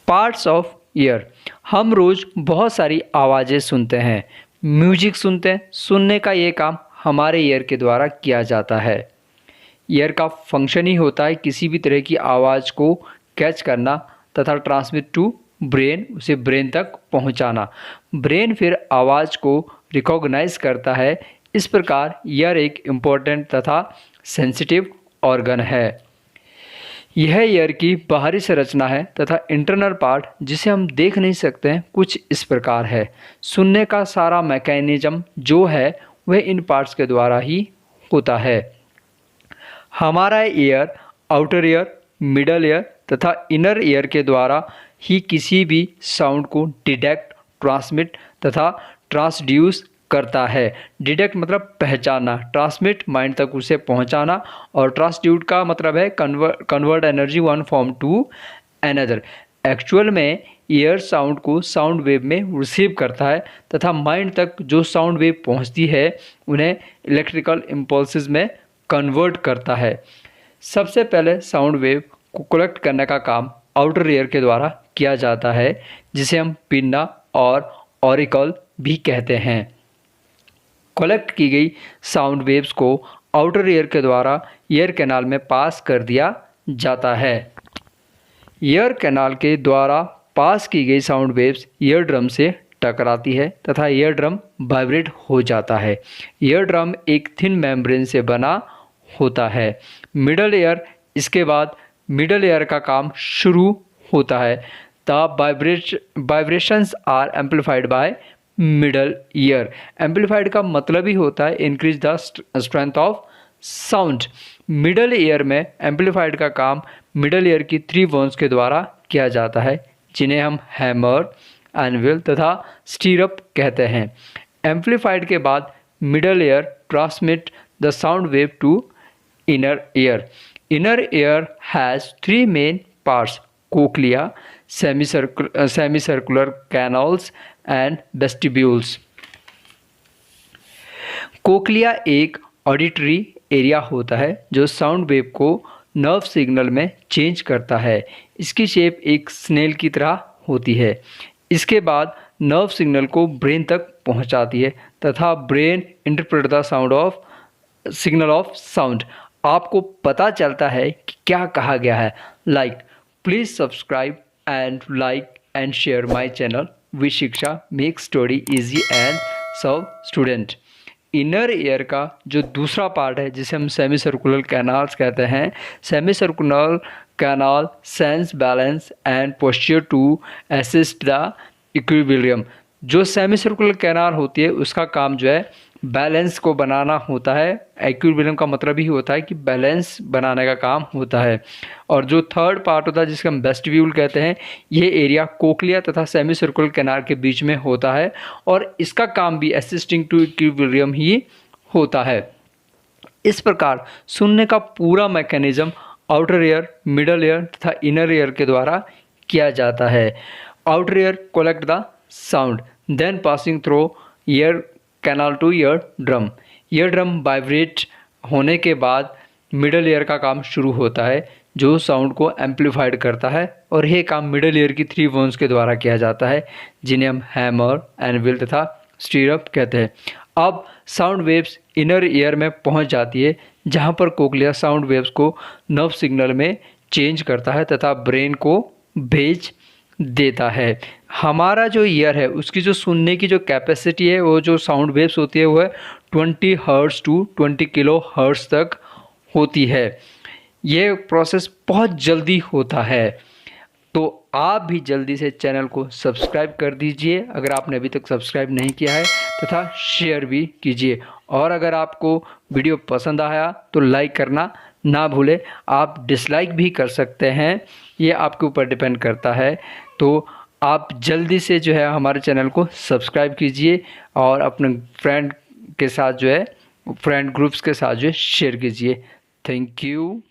Parts of year. हम रोज़ बहुत सारी आवाज़ें सुनते हैं, म्यूजिक सुनते हैं। सुनने का ये काम हमारे ईयर के द्वारा किया जाता है। ईयर का फंक्शन ही होता है किसी भी तरह की आवाज़ को कैच करना तथा ट्रांसमिट टू ब्रेन, उसे ब्रेन तक पहुंचाना। ब्रेन फिर आवाज़ को रिकॉग्नाइज करता है। इस प्रकार ईयर एक इम्पोर्टेंट तथा सेंसिटिव ऑर्गन है। यह ईयर की बाहरी संरचना है तथा इंटरनल पार्ट जिसे हम देख नहीं सकते हैं कुछ इस प्रकार है। सुनने का सारा मैकेनिज्म जो है वह इन पार्ट्स के द्वारा ही होता है। हमारा year outer ear, middle ear तथा इनर ईयर के द्वारा ही किसी भी साउंड को डिटेक्ट, ट्रांसमिट तथा ट्रांसड्यूस करता है। डिटेक्ट मतलब पहचानना, ट्रांसमिट माइंड तक उसे पहुंचाना और ट्रांसड्यूट का मतलब है convert energy one form to another. Actual में ईयर साउंड को साउंड वेव में रिसीव करता है तथा माइंड तक जो साउंड वेव पहुंचती है उन्हें इलेक्ट्रिकल इम्पल्सेस में कन्वर्ट करता है। सबसे पहले साउंड वेव को कलेक्ट करने का काम आउटर ईयर के द्वारा किया जाता है, जिसे हम पिन्ना और ऑरिकल भी कहते हैं। कलेक्ट की गई साउंड वेव्स को आउटर ईयर के द्वारा ईयर कैनाल में पास कर दिया जाता है। ईयर कैनाल के द्वारा पास की गई साउंड वेव्स ईयर ड्रम से टकराती है तथा ईयर ड्रम वाइब्रेट हो जाता है। ईयर ड्रम एक थिन मेम्ब्रेन से बना होता है। मिडल ईयर, इसके बाद मिडल ईयर का काम शुरू होता है। The vibrations are amplified by middle ear. Amplified का मतलब ही होता है increase the strength of sound. Middle ear में एम्पलीफाइड का काम मिडल ईयर की 3 बोन्स के द्वारा किया जाता है, जिन्हें हम हैमर, एनविल तथा स्टीरअप कहते हैं। एम्पलीफाइड के बाद middle ear transmit the sound wave to inner ear. Inner ear has 3 main parts: cochlea, semicircular canals and vestibules. Cochlea एक ऑडिटरी एरिया होता है जो साउंड वेव को नर्व सिग्नल में चेंज करता है। इसकी शेप एक स्नेल की तरह होती है। इसके बाद नर्व सिग्नल को ब्रेन तक पहुंचाती है तथा brain interpret the sound of signal of sound. आपको पता चलता है कि क्या कहा गया है। Please subscribe and like and share my channel V Shiksha make study easy and serve student. Inner ear का जो दूसरा पार्ट है जिसे हम सेमी सर्कुलर कैनाल्स कहते हैं, semicircular canal sense balance and posture to assist the equilibrium. जो semicircular canal होती है उसका काम जो है बैलेंस को बनाना होता है। इक्विलिब्रियम का मतलब ही होता है कि बैलेंस बनाने का काम होता है। और जो थर्ड पार्ट होता है जिसका हम वेस्टिब्यूल कहते हैं, ये एरिया कोक्लिया तथा सेमी सर्कुलर कैनाल के बीच में होता है और इसका काम भी असिस्टिंग टू इक्विलिब्रियम ही होता है। इस प्रकार सुनने का पूरा mechanism outer ear, middle ear तथा इनर ईयर के द्वारा किया जाता है। Outer ear collect the sound then passing through ear canal to eardrum. Eardrum vibrate होने के बाद मिडल ईयर का काम शुरू होता है जो साउंड को एम्पलीफाइड करता है और यह काम मिडल ईयर की 3 बोन्स के द्वारा किया जाता है, जिन्हें हम हैमर, एनविल तथा स्टीरअप कहते हैं। अब साउंड वेव्स इनर ईयर में पहुंच जाती है जहां पर कोक्लिया साउंड वेव्स को नर्व सिग्नल में चेंज करता है तथा ब्रेन को भेज देता है। हमारा जो ईयर है उसकी जो सुनने की जो कैपेसिटी है, वो जो साउंड वेव्स होती है वो है 20 हर्ट्ज टू 20 किलो हर्ट्ज तक होती है। ये प्रोसेस बहुत जल्दी होता है, तो आप भी जल्दी से चैनल को सब्सक्राइब कर दीजिए अगर आपने अभी तक सब्सक्राइब नहीं किया है, तथा शेयर भी कीजिए। और अगर आपको वीडियो पसंद आया तो लाइक करना ना भूलें। आप डिसलाइक भी कर सकते हैं, ये आपके ऊपर डिपेंड करता है। तो आप जल्दी से जो है हमारे चैनल को सब्सक्राइब कीजिए और अपने फ्रेंड के साथ जो है फ्रेंड ग्रुप्स के साथ जो है शेयर कीजिए। Thank you.